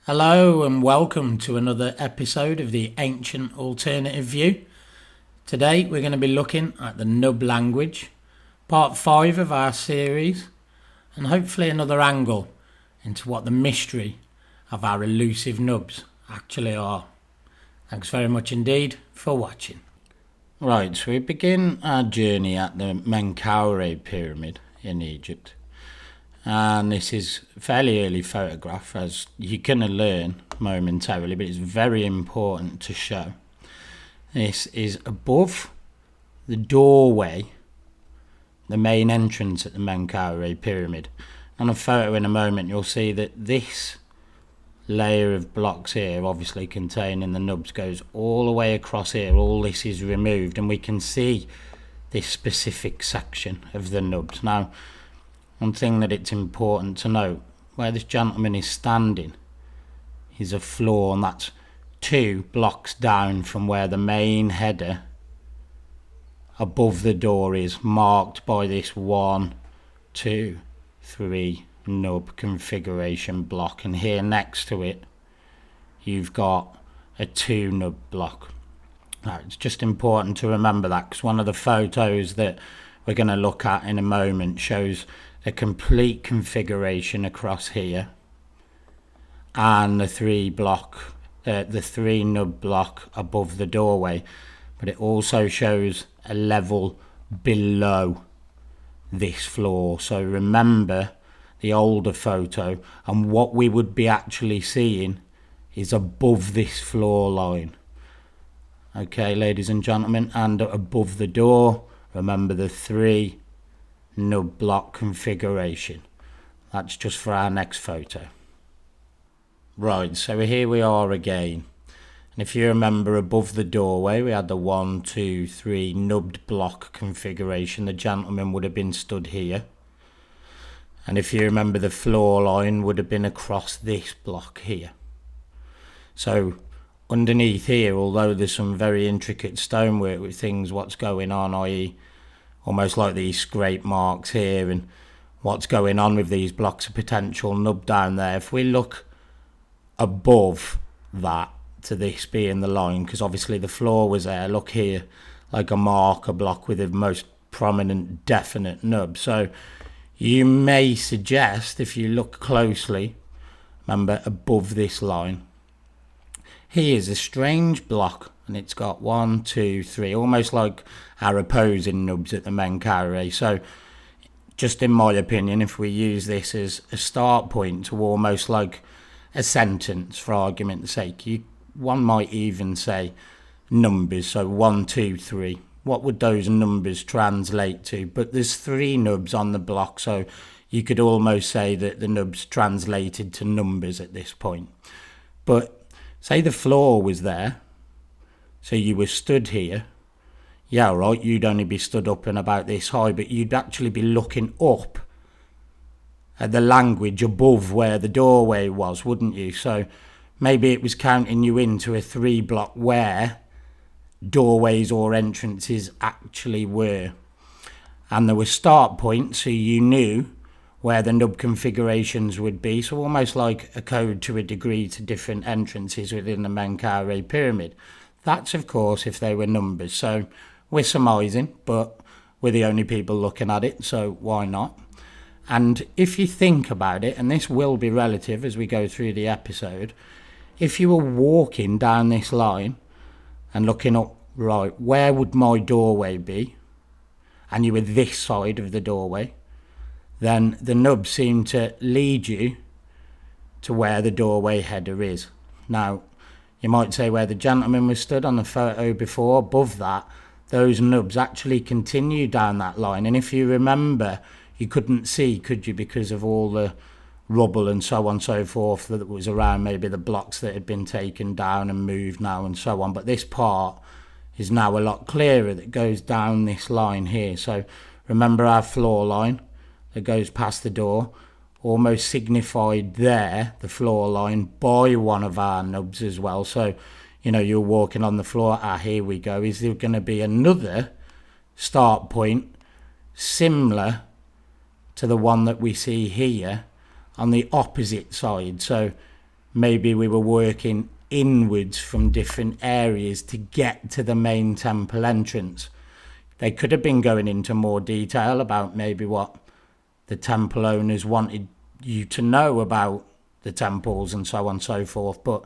Hello and welcome to another episode of the Ancient Alternative View. Today we're going to be looking at the Nub language, part 5 of our series, and hopefully another angle into what the mystery of our elusive nubs actually are. Thanks very much indeed for watching. Right, so we begin our journey at the Menkaure pyramid in Egypt. And this is a fairly early photograph, as you're going to learn momentarily, but it's very important to show. This is above the doorway, the main entrance at the Menkaure pyramid. On a photo in a moment you'll see that this layer of blocks here, obviously containing the nubs, goes all the way across here. All this is removed and we can see this specific section of the nubs. Now, one thing that it's important to note, where this gentleman is standing is a floor, and that's 2 blocks down from where the main header above the door is, marked by this 1, 2, 3 nub configuration block, and here next to it you've got a 2 nub block. Now, it's just important to remember that, because one of the photos that we're going to look at in a moment shows a complete configuration across here and the 3 nub block above the doorway, but it also shows a level below this floor. So remember the older photo, and what we would be actually seeing is above this floor line. Okay, ladies and gentlemen, and above the door, remember the 3 nub block configuration. That's just for our next photo. Right, so here we are again, and if you remember, above the doorway we had the 1, 2, 3 nubbed block configuration. The gentleman would have been stood here, and if you remember, the floor line would have been across this block here. So underneath here, although there's some very intricate stonework with things, what's going on, i.e. almost like these scrape marks here, and what's going on with these blocks of potential nub down there. If we look above that to this being the line, because obviously the floor was there, look here, like a marker block with the most prominent definite nub. So you may suggest, if you look closely, remember above this line, here's a strange block, and it's got 1, 2, 3, almost like our opposing nubs at the Menkaure. So just in my opinion, if we use this as a start point to almost like a sentence for argument's sake, one might even say numbers. So 1, 2, 3, what would those numbers translate to? But there's 3 nubs on the block, so you could almost say that the nubs translated to numbers at this point. But say the floor was there, so you were stood here, yeah, right, you'd only be stood up and about this high, but you'd actually be looking up at the language above where the doorway was, wouldn't you? So maybe it was counting you into a 3 block where doorways or entrances actually were, and there were start points, so you knew where the nub configurations would be. So almost like a code to a degree to different entrances within the Menkaure pyramid. That's of course if they were numbers. So we're surmising, but we're the only people looking at it, so why not? And if you think about it, and this will be relative as we go through the episode, if you were walking down this line and looking up, right, where would my doorway be, and you were this side of the doorway, then the nubs seem to lead you to where the doorway header is. Now, you might say where the gentleman was stood on the photo before, above that, those nubs actually continue down that line. And if you remember, you couldn't see, could you, because of all the rubble and so on and so forth that was around, maybe the blocks that had been taken down and moved now and so on. But this part is now a lot clearer that goes down this line here. So remember our floor line that goes past the door, almost signified there, the floor line, by one of our nubs as well. So, you know, you're walking on the floor, here we go. Is there going to be another start point similar to the one that we see here on the opposite side? So maybe we were working inwards from different areas to get to the main temple entrance. They could have been going into more detail about maybe what the temple owners wanted you to know about the temples and so on and so forth, but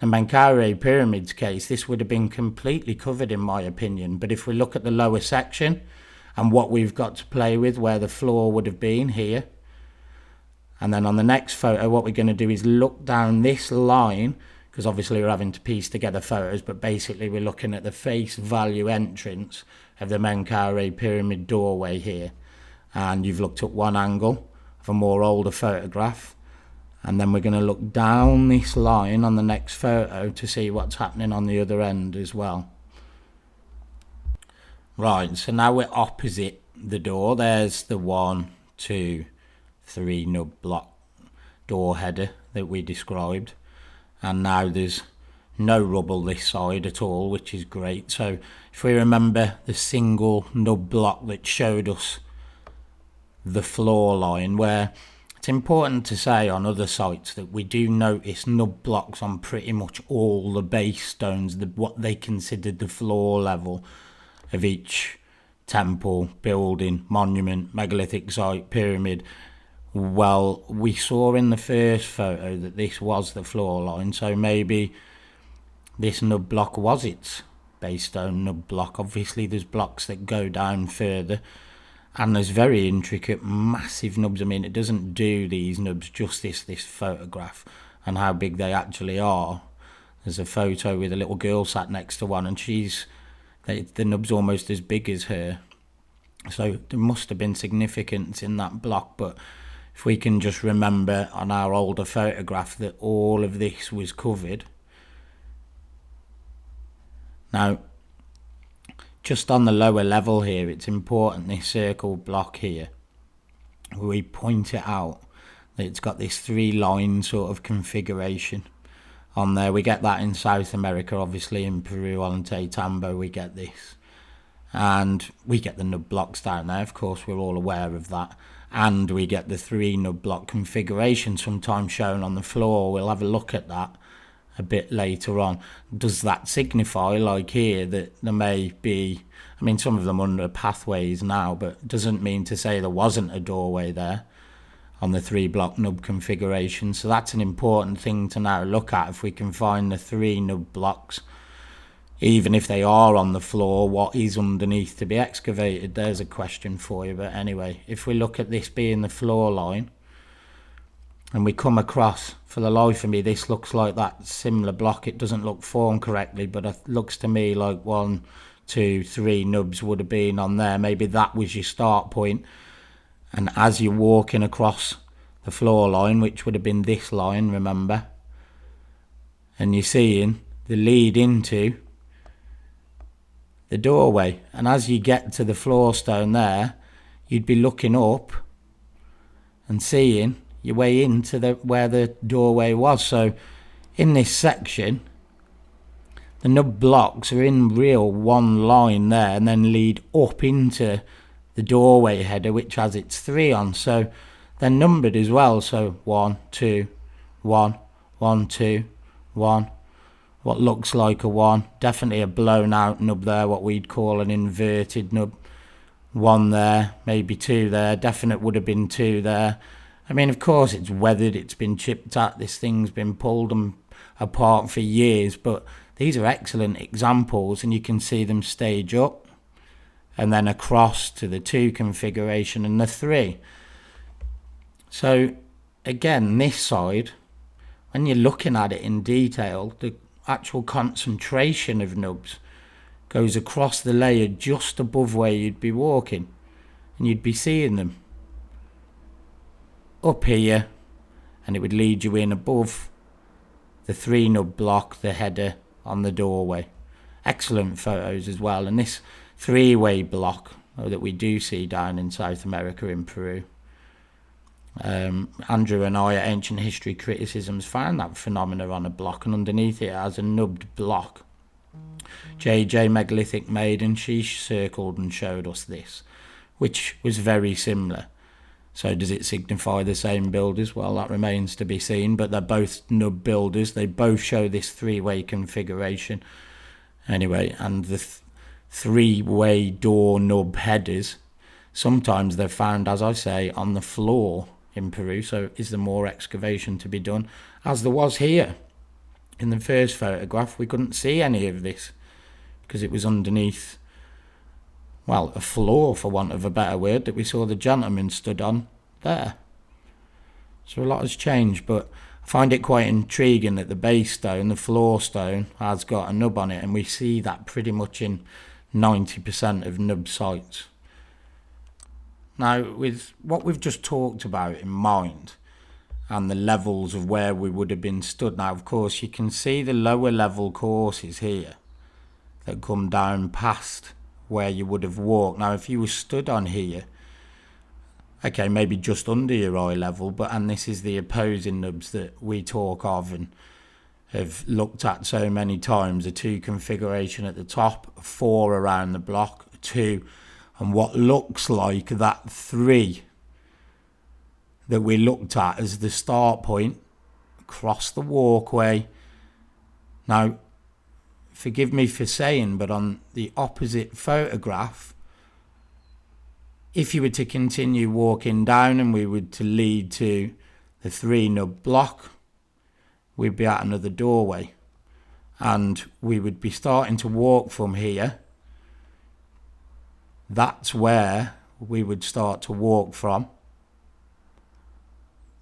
in the Menkaure Pyramids case, this would have been completely covered in my opinion. But if we look at the lower section and what we've got to play with, where the floor would have been here, and then on the next photo what we're going to do is look down this line, because obviously we're having to piece together photos, but basically we're looking at the face value entrance of the Menkaure Pyramid doorway here, and you've looked at one angle of a more older photograph, and then we're going to look down this line on the next photo to see what's happening on the other end as well. Right, so now we're opposite the door. There's the 1, 2, 3 nub block door header that we described, and now there's no rubble this side at all, which is great. So if we remember the single nub block that showed us the floor line, where it's important to say on other sites that we do notice nub blocks on pretty much all the base stones, what they considered the floor level of each temple, building, monument, megalithic site, pyramid. Well, we saw in the first photo that this was the floor line, so maybe this nub block was its base stone nub block. Obviously there's blocks that go down further, and there's very intricate, massive nubs. I mean, it doesn't do these nubs justice, this photograph, and how big they actually are. There's a photo with a little girl sat next to one, and the nub's almost as big as her. So there must have been significance in that block, but if we can just remember on our older photograph that all of this was covered. Now, just on the lower level here, it's important, this circle block here, we point it out that it's got this 3-line sort of configuration on there. We get that in South America, obviously in Peru, Ollantay, Tambo, we get this. And we get the nub blocks down there, of course, we're all aware of that. And we get the 3 nub block configuration sometimes shown on the floor. We'll have a look at that a bit later on. Does that signify, like here, that there may be, I mean, some of them under pathways now, but it doesn't mean to say there wasn't a doorway there on the 3 block nub configuration. So that's an important thing to now look at. If we can find the 3 nub blocks, even if they are on the floor, what is underneath to be excavated? There's a question for you. But anyway, if we look at this being the floor line, and we come across, for the life of me, this looks like that similar block. It doesn't look formed correctly, but it looks to me like 1, 2, 3 nubs would have been on there. Maybe that was your start point. And as you're walking across the floor line, which would have been this line, remember, and you're seeing the lead into the doorway. And as you get to the floor stone there, you'd be looking up and seeing your way into where the doorway was. So in this section, the nub blocks are in real one line there, and then lead up into the doorway header, which has its 3 on. So they're numbered as well. So 1, 2, 1, 1, 2, 1. What looks like a 1, definitely a blown out nub there, what we'd call an inverted nub. 1 there, maybe 2 there, definite would have been 2 there. I mean, of course, it's weathered, it's been chipped at, this thing's been pulled apart for years, but these are excellent examples, and you can see them stage up and then across to the 2 configuration and the 3. So, again, this side, when you're looking at it in detail, the actual concentration of nubs goes across the layer just above where you'd be walking, and you'd be seeing them up here, and it would lead you in above the 3 nub block, the header on the doorway. Excellent photos as well. And this 3-way block that we do see down in South America, in Peru, Andrew and I at Ancient History Criticisms found that phenomena on a block, and underneath it has a nubbed block. JJ Megalithic Maiden, she circled and showed us this, which was very similar. So does it signify the same builders? Well, that remains to be seen, but they're both nub builders. They both show this three-way configuration. Anyway, and the three-way door nub headers, sometimes they're found, as I say, on the floor in Peru. So is there more excavation to be done? As there was here in the first photograph, we couldn't see any of this because it was underneath, well, a floor, for want of a better word, that we saw the gentleman stood on there. So a lot has changed, but I find it quite intriguing that the base stone, the floor stone, has got a nub on it, and we see that pretty much in 90% of nub sites. Now, with what we've just talked about in mind, and the levels of where we would have been stood, now of course you can see the lower level courses here that come down past where you would have walked. Now if you were stood on here, okay, maybe just under your eye level, and this is the opposing nubs that we talk of and have looked at so many times, a 2 configuration at the top, a 4 around the block, a 2, and what looks like that 3 that we looked at as the start point across the walkway. Now forgive me for saying, but on the opposite photograph, if you were to continue walking down and we were to lead to the 3 nub block, we'd be at another doorway, and we would be starting to walk from here. That's where we would start to walk from.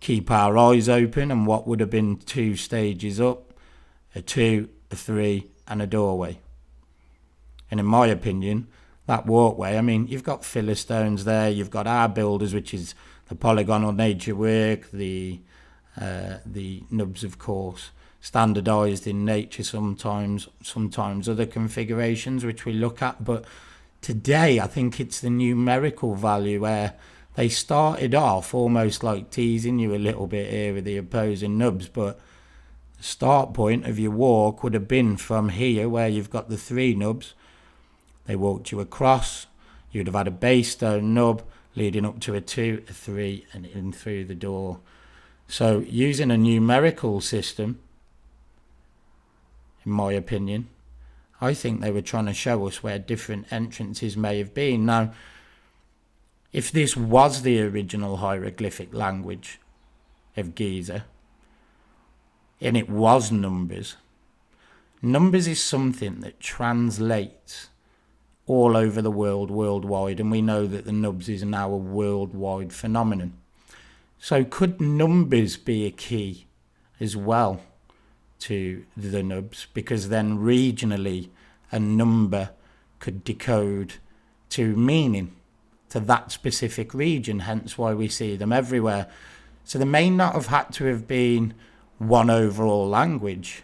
Keep our eyes open, and what would have been 2 stages up, a 2, a 3 and a doorway. And in my opinion, that walkway, I mean, you've got filler stones there, you've got our builders, which is the polygonal nature work, the nubs, of course, standardized in nature sometimes other configurations which we look at. But today I think it's the numerical value where they started off almost like teasing you a little bit here with the opposing nubs, but the start point of your walk would have been from here where you've got the 3 nubs. They walked you across, you'd have had a base stone nub leading up to a 2, a 3 and in through the door. So using a numerical system, in my opinion, I think they were trying to show us where different entrances may have been. Now, if this was the original hieroglyphic language of Giza, and it was numbers is something that translates all over the world, worldwide, and we know that the nubs is now a worldwide phenomenon. So could numbers be a key as well to the nubs? Because then regionally a number could decode to meaning to that specific region, hence why we see them everywhere. So there may not have had to have been one overall language,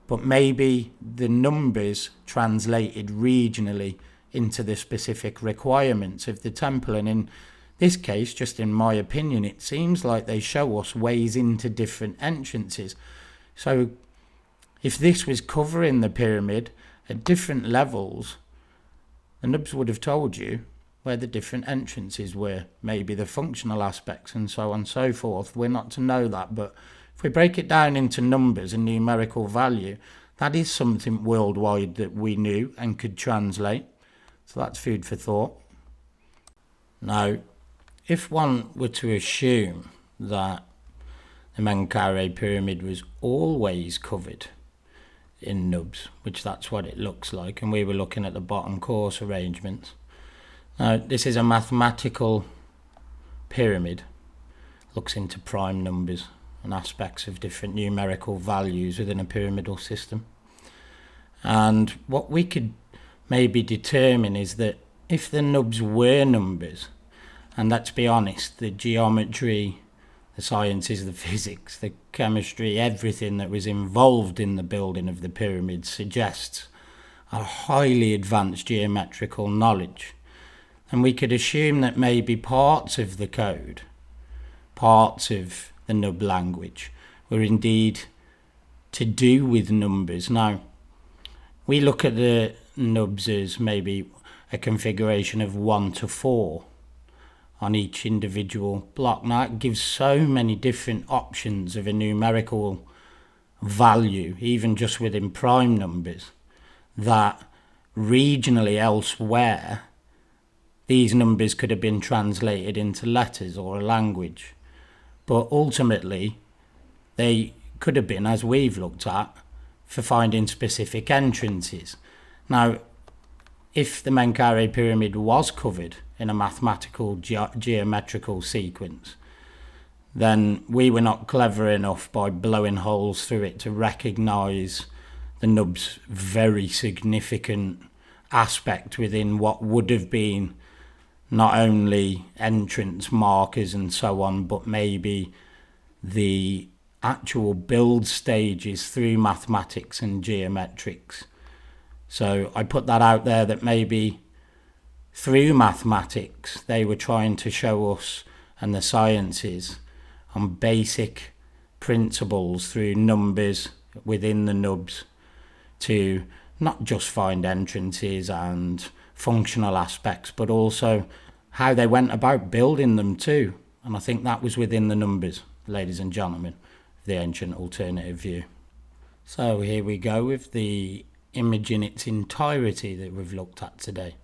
but maybe the numbers translated regionally into the specific requirements of the temple. And in this case, just in my opinion, it seems like they show us ways into different entrances. So if this was covering the pyramid at different levels, the nubs would have told you where the different entrances were, maybe the functional aspects and so on and so forth. We're not to know that, but if we break it down into numbers and numerical value, that is something worldwide that we knew and could translate. So that's food for thought. Now, if one were to assume that the Menkaure pyramid was always covered in nubs, which that's what it looks like, and we were looking at the bottom course arrangements. Now, this is a mathematical pyramid, looks into prime numbers and aspects of different numerical values within a pyramidal system. And what we could maybe determine is that if the nubs were numbers, and let's be honest, the geometry, the sciences, the physics, the chemistry, everything that was involved in the building of the pyramid suggests a highly advanced geometrical knowledge. And we could assume that maybe parts of the code, parts of the Nub language, were indeed to do with numbers. Now, we look at the nubs as maybe a configuration of 1 to 4 on each individual block. Now it gives so many different options of a numerical value, even just within prime numbers, that regionally elsewhere these numbers could have been translated into letters or a language, but ultimately they could have been, as we've looked at, for finding specific entrances. Now, if the Menkaure pyramid was covered in a mathematical geometrical sequence, then we were not clever enough by blowing holes through it to recognise the nub's very significant aspect within what would have been not only entrance markers and so on, but maybe the actual build stages through mathematics and geometrics. So I put that out there, that maybe through mathematics they were trying to show us, and the sciences, on basic principles through numbers within the nubs, to not just find entrances and functional aspects, but also how they went about building them too. And I think that was within the numbers, ladies and gentlemen, of the ancient alternative view. So here we go with the image in its entirety that we've looked at today.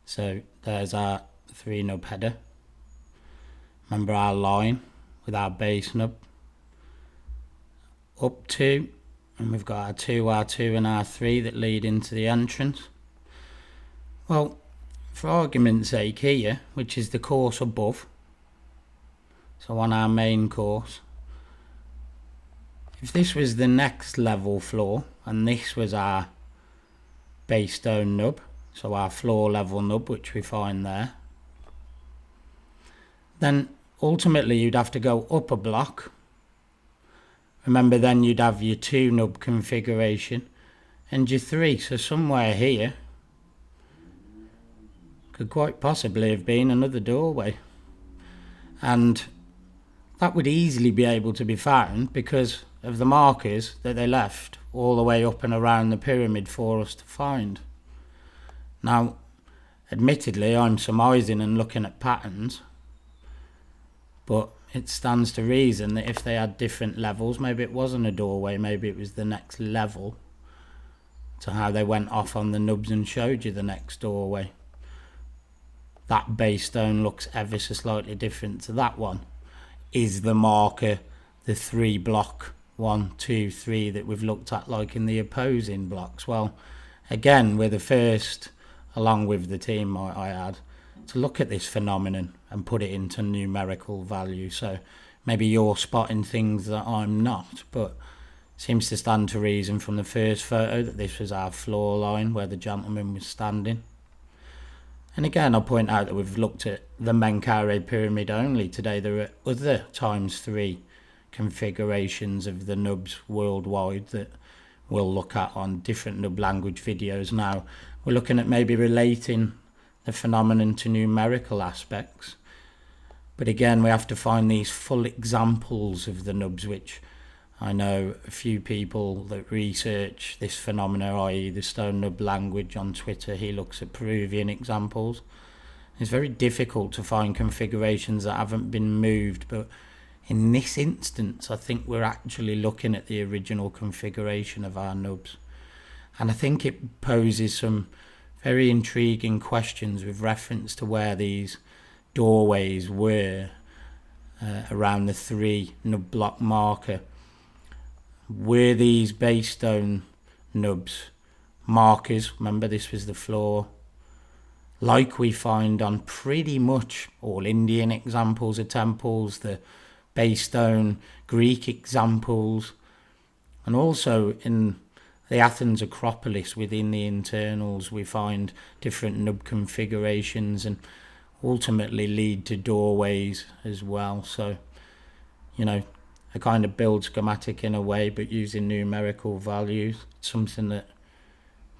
So there's our 3 nub header. Remember our line with our base nub up to, and we've got our 2, our 2 and our 3 that lead into the entrance. Well, for argument's sake here, which is the course above, so on our main course, if this was the next level floor and this was our base stone nub, so our floor level nub, which we find there, then ultimately you'd have to go up a block. Remember, then you'd have your 2 nub configuration and your 3, so somewhere here could quite possibly have been another doorway, and that would easily be able to be found because of the markers that they left all the way up and around the pyramid for us to find. Now, admittedly, I'm surmising and looking at patterns, but it stands to reason that if they had different levels, maybe it wasn't a doorway, maybe it was the next level to how they went off on the nubs and showed you the next doorway. That base stone looks ever so slightly different to that one. Is the marker the 3 block 1, 2, 3 that we've looked at like in the opposing blocks? Well, again, we're the first, along with the team might I add, to look at this phenomenon and put it into numerical value. So maybe you're spotting things that I'm not, but it seems to stand to reason from the first photo that this was our floor line where the gentleman was standing. And again, I'll point out that we've looked at the Menkaure pyramid only today. There are other ×3 configurations of the nubs worldwide that we'll look at on different Nub language videos. Now, we're looking at maybe relating the phenomenon to numerical aspects. But again, we have to find these full examples of the nubs, which I know a few people that research this phenomena, i.e. the Stone Nub Language on Twitter, he looks at Peruvian examples. It's very difficult to find configurations that haven't been moved, but in this instance, I think we're actually looking at the original configuration of our nubs. And I think it poses some very intriguing questions with reference to where these doorways were around the 3 nub block marker. Were these base stone nubs markers? Remember, this was the floor, like we find on pretty much all Indian examples of temples, the base stone Greek examples, and also in the Athens Acropolis within the internals we find different nub configurations and ultimately lead to doorways as well. So, you know, a kind of build schematic in a way, but using numerical values. It's something that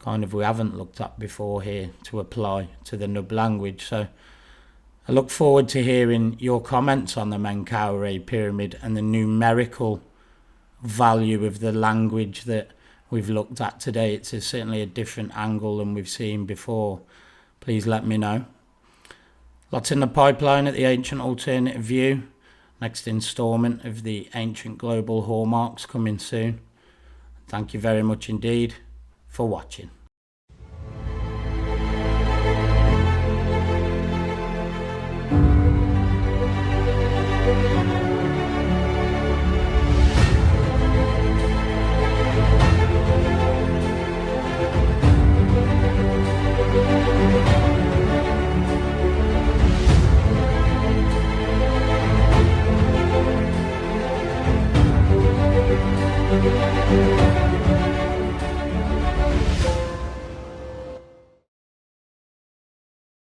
kind of we haven't looked at before here to apply to the Nub language. So I look forward to hearing your comments on the Menkaure pyramid and the numerical value of the language that we've looked at today. It's certainly a different angle than we've seen before. Please let me know. Lots in the pipeline at the Ancient Alternative View. Next instalment of the Ancient Global Hallmarks coming soon. Thank you very much indeed for watching.